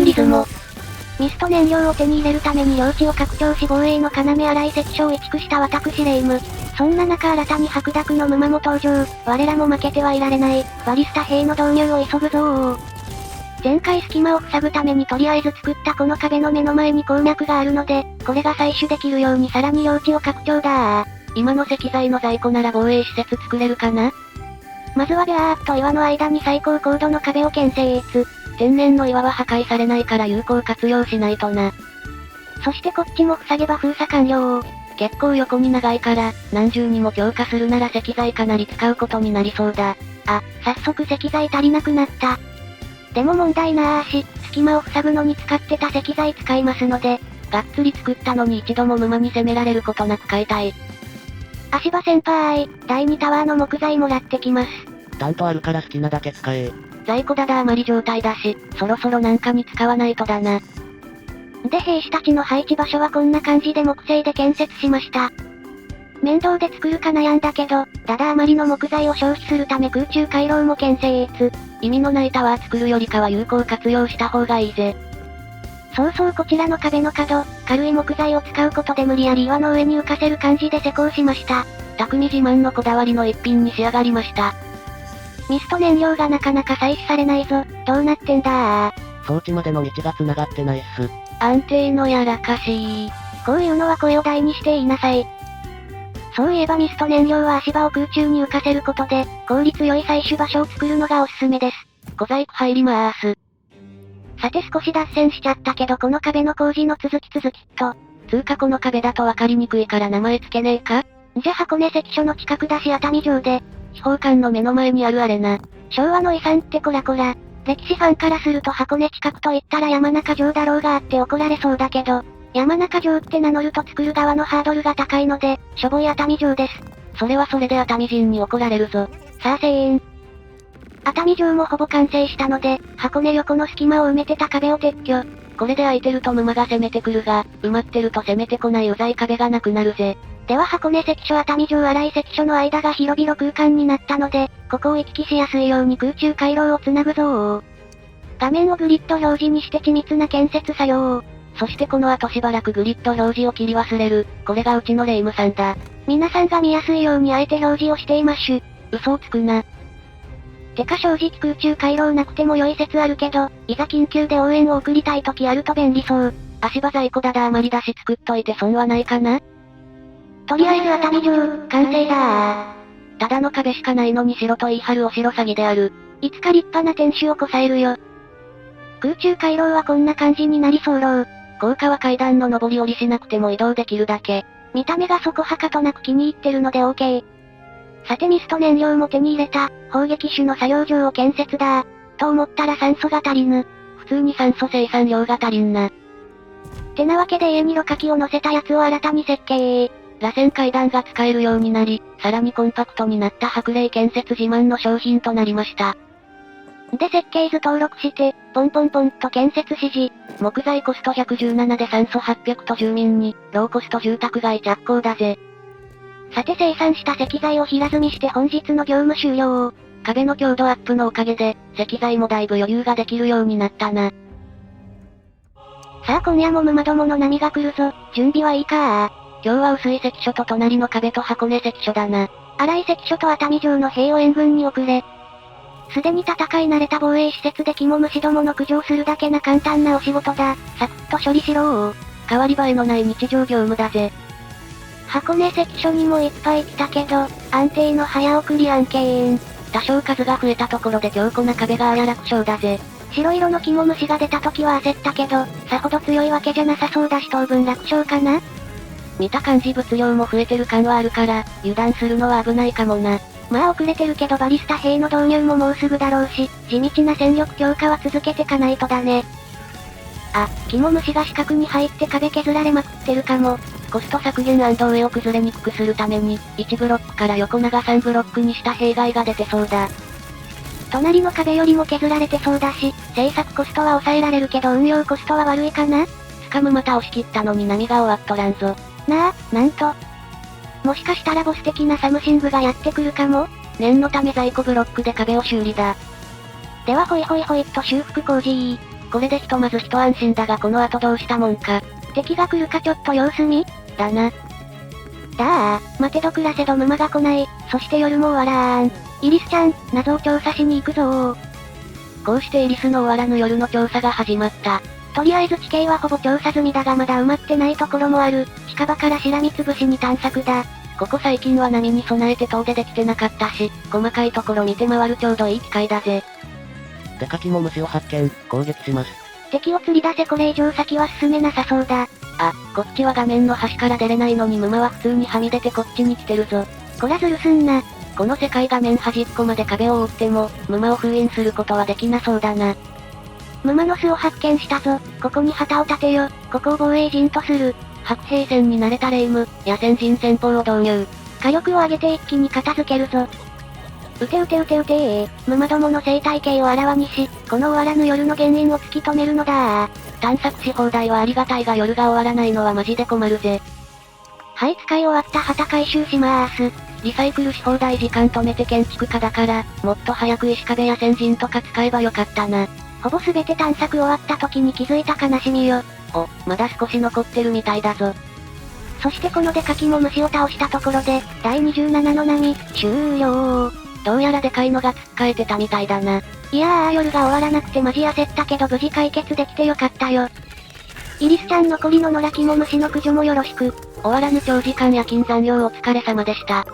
リズモ。ミスト燃料を手に入れるために領地を拡張し防衛の要荒井関所を移築した私レイム。そんな中新たに白濁の沼も登場。我らも負けてはいられない。バリスタ兵の導入を急ぐぞー。前回隙間を塞ぐためにとりあえず作ったこの壁の目の前に鉱脈があるので、これが採取できるようにさらに領地を拡張だー。今の石材の在庫なら防衛施設作れるかな？まずはビャーっと岩の間に最高高度の壁を建設。天然の岩は破壊されないから有効活用しないとな。そしてこっちも塞げば封鎖完了。結構横に長いから、何重にも強化するなら石材かなり使うことになりそうだ。あ、早速石材足りなくなった。でも問題なーし、隙間を塞ぐのに使ってた石材使いますので、がっつり作ったのに一度も沼に攻められることなく買いたい。足場先輩、第2タワーの木材もらってきます。担当あるから好きなだけ使え。在庫だだ余り状態だし、そろそろなんかに使わないとだな。で兵士たちの配置場所はこんな感じで木製で建設しました。面倒で作るか悩んだけど、だだ余りの木材を消費するため空中回廊も建設。意味のないタワー作るよりかは有効活用した方がいいぜ。そうそうこちらの壁の角、軽い木材を使うことで無理やり岩の上に浮かせる感じで施工しました。匠自慢のこだわりの一品に仕上がりました。ミスト燃料がなかなか採取されないぞ。どうなってんだー。装置までの道が繋がってないっす。安定のやらかし。こういうのは声を大にして言いなさい。そういえばミスト燃料は足場を空中に浮かせることで、効率良い採取場所を作るのがおすすめです。小細工入りまーす。さて少し脱線しちゃったけどこの壁の工事の続きっと。つうかこの壁だとわかりにくいから名前つけねえか？じゃ箱根関所の近くだし熱海城で。秘宝館の目の前にあるあれな。昭和の遺産ってこらこら。歴史ファンからすると箱根近くと言ったら山中城だろうがあって怒られそうだけど、山中城って名乗ると作る側のハードルが高いので、しょぼい熱海城です。それはそれで熱海人に怒られるぞ。さあ声援。熱海城もほぼ完成したので、箱根横の隙間を埋めてた壁を撤去。これで空いてると沼が攻めてくるが、埋まってると攻めてこないうざい壁がなくなるぜ。では箱根関所熱海城荒井関所の間が広々空間になったので、ここを行き来しやすいように空中回廊をつなぐぞー。画面をグリッド表示にして緻密な建設作業。そしてこの後しばらくグリッド表示を切り忘れる。これがうちのレイムさんだ。皆さんが見やすいようにあえて表示をしていましゅ。嘘をつくな。てか正直空中回廊なくても良い説あるけど、いざ緊急で応援を送りたい時あると便利そう。足場在庫だ余りだし作っといて損はないかな？とりあえず熱海城、完成だー。ただの壁しかないのに城と言い張るお城詐欺である。いつか立派な天守をこさえるよ。空中回廊はこんな感じになりそうろう。効果は階段の上り下りしなくても移動できるだけ。見た目がそこはかとなく気に入ってるので OK。さてミスト燃料も手に入れた、砲撃手の作業場を建設だと思ったら酸素が足りぬ。普通に酸素生産量が足りんな。てなわけで家にろ過器を乗せたやつを新たに設計。螺旋階段が使えるようになり、さらにコンパクトになった白麗建設自慢の商品となりました。で設計図登録して、ポンポンポンと建設指示。木材コスト117で酸素800と住民に、ローコスト住宅街着工だぜ。さて生産した石材を平積みして本日の業務終了。壁の強度アップのおかげで、石材もだいぶ余裕ができるようになったな。さあ今夜も沼どもの波が来るぞ。準備はいいか今日は薄い関所と隣の壁と箱根関所だな。荒井関所と熱海城の兵を援軍に送れ。すでに戦い慣れた防衛施設で肝虫どもの駆除するだけな簡単なお仕事だ。サクッと処理しろー。変わり映えのない日常業務だぜ。箱根関所にもいっぱい来たけど、安定の早送り案件。多少数が増えたところで強固な壁があや楽勝だぜ。白色の肝虫が出た時は焦ったけど、さほど強いわけじゃなさそうだし当分楽勝かな。見た感じ物量も増えてる感はあるから、油断するのは危ないかもな。まあ遅れてるけどバリスタ兵の導入ももうすぐだろうし、地道な戦力強化は続けてかないとだね。あ、肝虫が四角に入って壁削られまくってるかも。コスト削減&上を崩れにくくするために、1ブロックから横長3ブロックにした弊害が出てそうだ。隣の壁よりも削られてそうだし、制作コストは抑えられるけど運用コストは悪いかな？スカムまた押し切ったのに波が終わっとらんぞ。なあ、なんと。もしかしたらボス的なサムシングがやってくるかも？念のため在庫ブロックで壁を修理だ。ではホイホイホイっと修復工事。これでひとまず一安心だがこの後どうしたもんか。敵が来るかちょっと様子見だな。待てど暮らせどムマが来ない。そして夜も終わらん。イリスちゃん、謎を調査しに行くぞー。こうしてイリスの終わらぬ夜の調査が始まった。とりあえず地形はほぼ調査済みだがまだ埋まってないところもある。近場からしらみつぶしに探索だ。ここ最近は波に備えて遠出できてなかったし、細かいところ見て回るちょうどいい機会だぜ。でかきも虫を発見、攻撃します。敵を釣り出せこれ以上先は進めなさそうだ。あ、こっちは画面の端から出れないのにムマは普通にはみ出てこっちに来てるぞ。こらずるすんな。この世界画面端っこまで壁を覆っても、ムマを封印することはできなそうだな。ムマの巣を発見したぞ。ここに旗を立てよ。ここを防衛陣とする。白兵戦に慣れたレイム、野戦陣戦法を導入。火力を上げて一気に片付けるぞ。撃て撃て撃て撃てムマどもの生態系をあらわにし、この終わらぬ夜の原因を突き止めるのだ。探索し放題はありがたいが夜が終わらないのはマジで困るぜ。はい、使い終わった旗回収しまーす。リサイクルし放題時間止めて建築家だから、もっと早く石壁や先人とか使えばよかったな。ほぼ全て探索終わった時に気づいた悲しみよ。お、まだ少し残ってるみたいだぞ。そしてこのデカキモ虫を倒したところで、第27の波、終了。どうやらでかいのが突っかえてたみたいだな。いやー夜が終わらなくてマジ焦ったけど無事解決できてよかったよ。イリスちゃん残りの野良キモ虫の駆除もよろしく。終わらぬ長時間夜勤残業お疲れ様でした。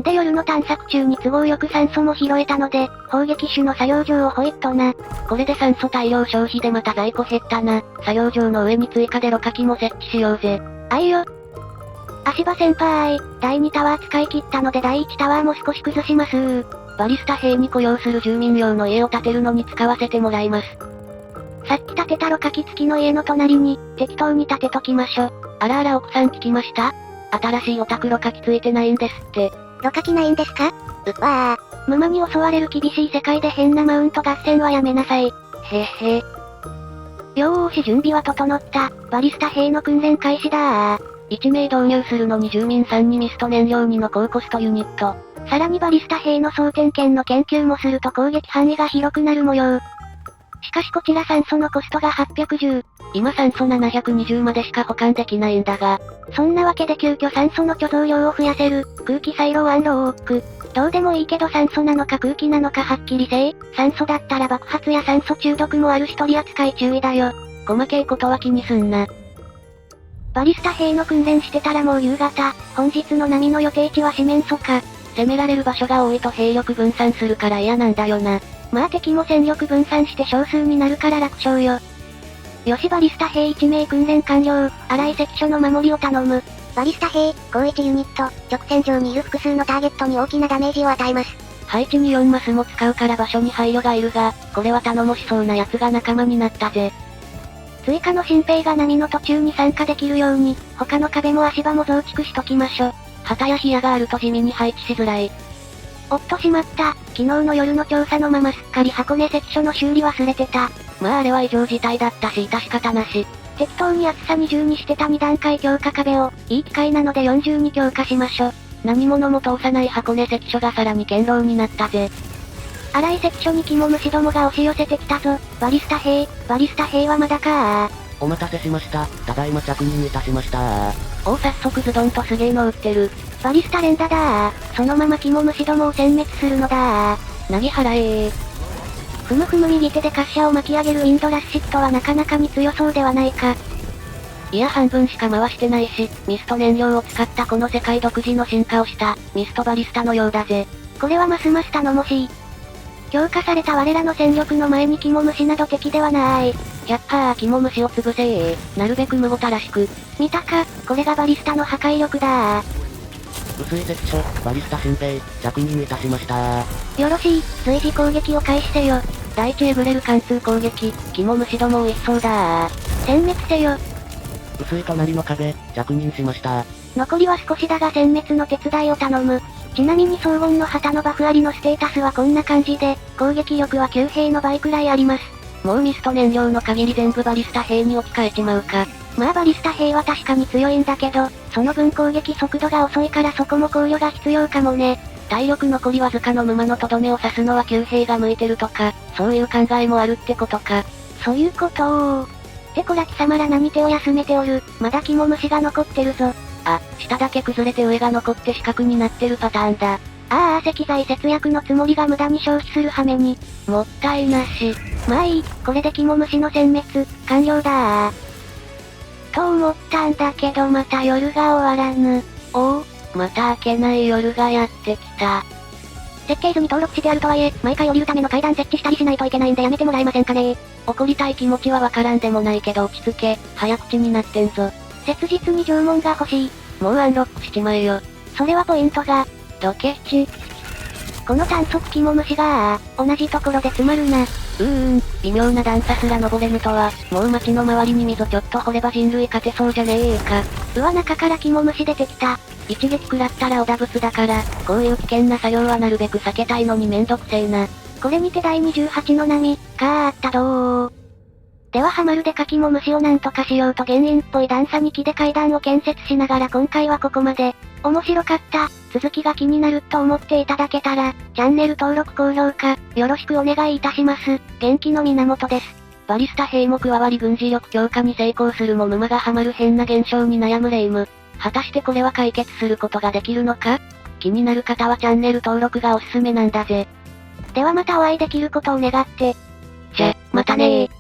で夜の探索中に都合よく酸素も拾えたので、砲撃手の作業場をホイッとな。これで酸素大量消費でまた在庫減ったな。作業場の上に追加でろ過器も設置しようぜ。あいよ。足場先輩、第2タワー使い切ったので第1タワーも少し崩しますー。バリスタ兵に雇用する住民用の家を建てるのに使わせてもらいます。さっき建てたろ過器付きの家の隣に、適当に建てときましょ。あらあら奥さん聞きました？新しいお宅ろ過器ついてないんですって。ろ過器ないんですか？わー。ムマに襲われる厳しい世界で変なマウント合戦はやめなさい。へへ。よーし準備は整った。バリスタ兵の訓練開始だー。1名導入するのに住民3にミスト燃料2の高コストユニット。さらにバリスタ兵の総点検の研究もすると攻撃範囲が広くなる模様。しかしこちら酸素のコストが810。今酸素720までしか保管できないんだが。そんなわけで急遽酸素の貯蔵量を増やせる、空気サイローローク。どうでもいいけど酸素なのか空気なのかはっきりせい。酸素だったら爆発や酸素中毒もあるし取り扱い注意だよ。細けいことは気にすんな。バリスタ兵の訓練してたらもう夕方、本日の波の予定地は四面楚歌。攻められる場所が多いと兵力分散するから嫌なんだよな。まあ敵も戦力分散して少数になるから楽勝よ。よしバリスタ兵1名訓練完了、荒井関所の守りを頼む。バリスタ兵、高1ユニット、直線上にいる複数のターゲットに大きなダメージを与えます。配置に4マスも使うから場所に配慮がいるが、これは頼もしそうな奴が仲間になったぜ。追加の新兵が波の途中に参加できるように、他の壁も足場も増築しときましょ。旗や火矢があると地味に配置しづらい。おっとしまった。昨日の夜の調査のまますっかり箱根関所の修理忘れてた。まああれは異常事態だったし致し方なし。適当に厚さ20にしてた2段階強化壁を、いい機会なので40に強化しましょ。何者も通さない箱根関所がさらに堅牢になったぜ。荒井関所に肝虫どもが押し寄せてきたぞ。バリスタ兵はまだかー。お待たせしました。ただいま着任いたしましたお早速ズドンとすげえの撃ってる。バリスタ連打だー。そのまま肝虫どもを殲滅するのだー。なぎ払えー。ふむふむ右手で滑車を巻き上げるインドラッシットはなかなかに強そうではないか。いや半分しか回してないし、ミスト燃料を使ったこの世界独自の進化をした、ミストバリスタのようだぜ。これはますます頼もしい。強化された我らの戦力の前に肝虫など敵ではなーい。やっはー肝虫を潰せー。なるべくむごたらしく。見たか、これがバリスタの破壊力だー。薄い関所、バリスタ新兵、着任いたしましたよろしい、随時攻撃を開始せよ。第一エブレル貫通攻撃、肝虫どもを一掃だー。殲滅せよ。薄い隣の壁、着任しました。残りは少しだが殲滅の手伝いを頼む。ちなみに荘厳の旗のバフありのステータスはこんな感じで、攻撃力は9兵の倍くらいあります。もうミスト燃料の限り全部バリスタ兵に置き換えちまうか。まあバリスタ兵は確かに強いんだけど、その分攻撃速度が遅いからそこも考慮が必要かもね。体力残りわずかの馬のとどめを刺すのは9兵が向いてるとか、そういう考えもあるってことか。そういうことてこら貴様ら何手を休めておる。まだ肝虫が残ってるぞ。あ、下だけ崩れて上が残って四角になってるパターンだ。石材節約のつもりが無駄に消費する羽目に。もったいなし。まあいい、これで肝虫の殲滅、完了だと思ったんだけどまた夜が終わらぬ。おお、また明けない夜がやってきた。設計図に登録してあるとはいえ、毎回降りるための階段設置したりしないといけないんでやめてもらえませんかね。怒りたい気持ちはわからんでもないけど落ち着け、早口になってんぞ。切実に縄文が欲しい。もうアンロックしちまえよ。それはポイントが。ドケチ。この炭素肝虫が同じところで詰まるな。微妙な段差すら登れぬとは、もう街の周りに溝ちょっと掘れば人類勝てそうじゃねえか。うわ中から肝虫出てきた。一撃食らったらおだぶつだから、こういう危険な作業はなるべく避けたいのにめんどくせえな。これにて第28の波、あったどうではハマるでか肝虫をなんとかしようと原因っぽい段差に木で階段を建設しながら今回はここまで。面白かった、続きが気になると思っていただけたら、チャンネル登録高評価、よろしくお願いいたします。元気の源です。バリスタ兵も加わり軍事力強化に成功するも沼がハマる変な現象に悩むレイム。果たしてこれは解決することができるのか？気になる方はチャンネル登録がおすすめなんだぜ。ではまたお会いできることを願って。じゃ、またねー。